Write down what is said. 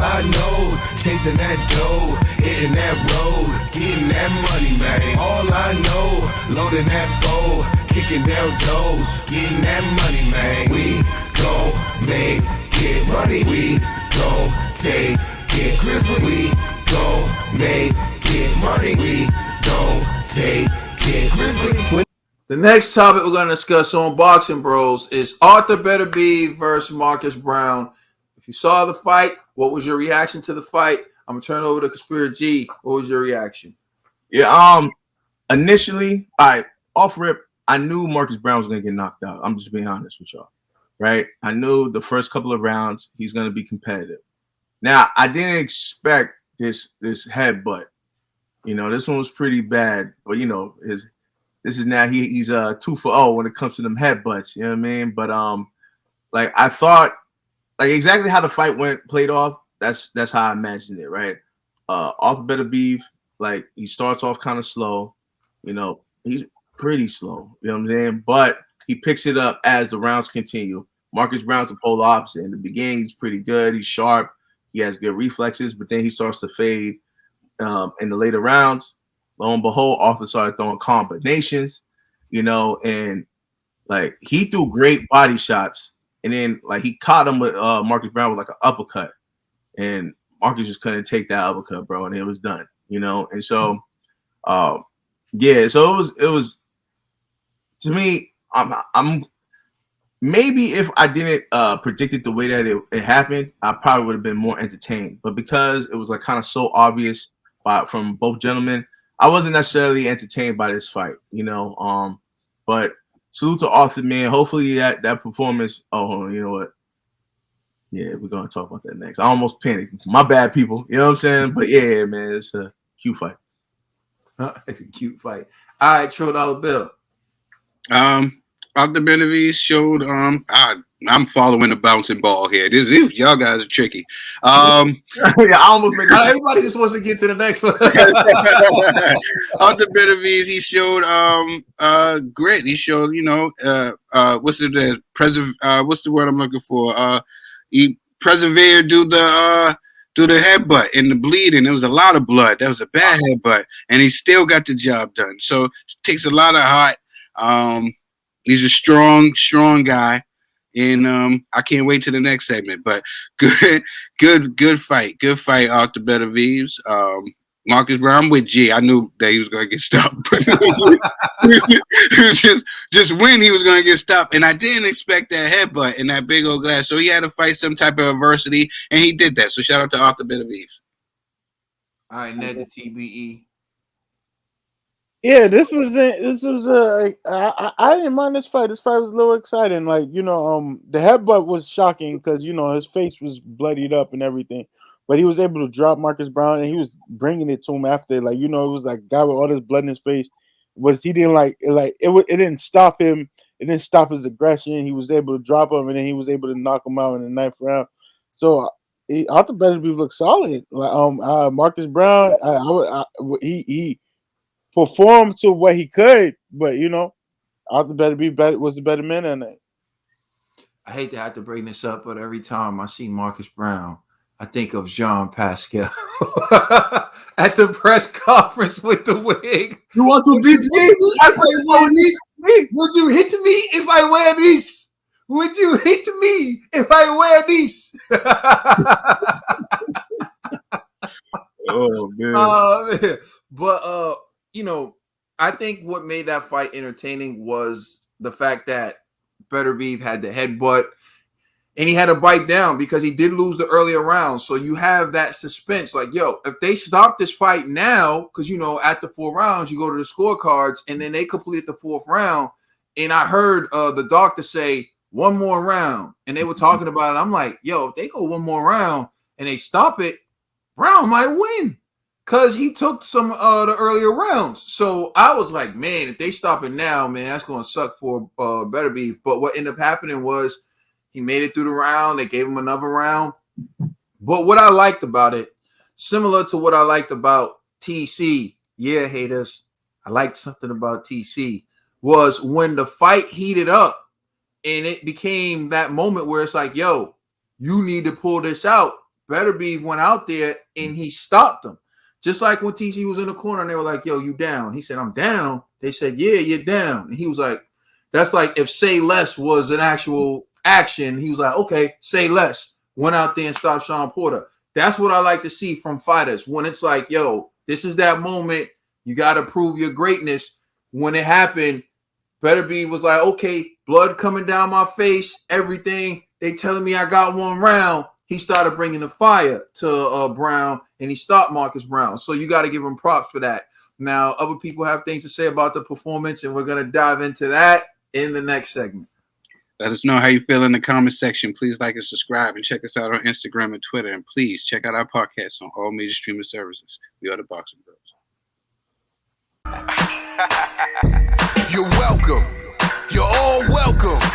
I know, chasing that dough, hitting that road, getting that money, man. All I know, loading that foe, kicking down doors, getting that money, man. We gon' make it money. We gon' take it Grizzly. We gon' make it money. We gon' take it Grizzly. The next topic we're going to discuss on Boxing Bros is Artur Beterbiev versus Marcus Browne. If you saw the fight, what was your reaction to the fight? I'm going to turn it over to Conspiracy G. What was your reaction? Yeah, initially, off rip, I knew Marcus Browne was going to get knocked out. I'm just being honest with y'all, right? I knew the first couple of rounds he's going to be competitive. Now, I didn't expect this headbutt. You know, this one was pretty bad, but you know, this is now he's 2 for 0 when it comes to them headbutts. You know what I mean? But like I thought, like exactly how the fight played off. That's how I imagined it, right? Artur Beterbiev, like he starts off kind of slow. You know, he's pretty slow. You know what I'm saying? But he picks it up as the rounds continue. Marcus Browne's the polar opposite. In the beginning, he's pretty good. He's sharp. He has good reflexes, but then he starts to fade in the later rounds. Lo and behold, Arthur started throwing combinations, you know, and like he threw great body shots, and then like he caught him with Marcus Browne with like an uppercut, and Marcus just couldn't take that uppercut, bro, and it was done, you know. And so, yeah, so it was to me. I'm maybe if I didn't predict it the way that it happened, I probably would have been more entertained. But because it was like kind of so obvious from both gentlemen, I wasn't necessarily entertained by this fight, you know. But salute to Arthur, man. Hopefully that performance. Oh, hold on, you know what? Yeah, we're gonna talk about that next. I almost panicked. My bad, people. You know what I'm saying? But yeah, man, it's a cute fight. It's a cute fight. All right, $1 bill. Artur Beterbiev showed. I'm following the bouncing ball here. Y'all guys are tricky. Yeah, I almost made it. Everybody just wants to get to the next one. Artur Beterbiev, he showed grit. He showed, you know, what's the word I'm looking for? He persevered through the headbutt and the bleeding. There was a lot of blood. That was a bad headbutt, and he still got the job done. So it takes a lot of heart. He's a strong guy. And I can't wait to the next segment. But good fight. Good fight, Artur Beterbiev. Marcus Browne with G. I knew that he was going to get stopped. But it was just when he was going to get stopped. And I didn't expect that headbutt in that big old glass. So he had to fight some type of adversity, and he did that. So shout out to Artur Beterbiev. All right, Ned, the TBE. Yeah, this was I didn't mind this fight. This fight was a little exciting. Like, you know, the headbutt was shocking because, you know, his face was bloodied up and everything. But he was able to drop Marcus Browne, and he was bringing it to him after. Like, you know, it was like a guy with all this blood in his face. He didn't it didn't stop him. It didn't stop his aggression. He was able to drop him, and then he was able to knock him out in the 9th round. So Artur Beterbiev looked solid. Like Marcus Browne, he performed to what he could, but you know, Artur Beterbiev was the better man than that. I hate to have to bring this up, but every time I see Marcus Browne, I think of Jean Pascal at the press conference with the wig. You want to beat me? Would you hit me if I wear this? Would you hit me if I wear this? Oh man. But you know, I think what made that fight entertaining was the fact that Beterbiev had the headbutt and he had to bite down because he did lose the earlier rounds. So you have that suspense, like, yo, if they stop this fight now, because you know, at the 4 rounds, you go to the scorecards and then they complete the 4th round. And I heard the doctor say 1 more round, and they were talking about it. I'm like, yo, if they go 1 more round and they stop it, Browne might win. Because he took some of the earlier rounds. So I was like, man, if they stop it now, man, that's going to suck for Beterbiev. But what ended up happening was he made it through the round. They gave him another round. But what I liked about it, similar to what I liked about TC, yeah, haters, I liked something about TC, was when the fight heated up and it became that moment where it's like, yo, you need to pull this out Beterbiev went out there and he stopped him. Just like when TC was in the corner and they were like, yo, you down. He said, I'm down. They said, yeah, you're down. And he was like, that's like if say less was an actual action. He was like, okay, say less. Went out there and stopped Sean Porter. That's what I like to see from fighters. When it's like, yo, this is that moment. You got to prove your greatness. When it happened, Beterbiev was like, okay, blood coming down my face, everything. They telling me I got one round. He started bringing the fire to Brown, and he stopped Marcus Browne. So you got to give him props for that. Now, other people have things to say about the performance, and we're going to dive into that in the next segment. Let us know how you feel in the comment section. Please like and subscribe, and check us out on Instagram and Twitter. And please check out our podcast on all major streaming services. We are the Boxing Bros. You're welcome. You're all welcome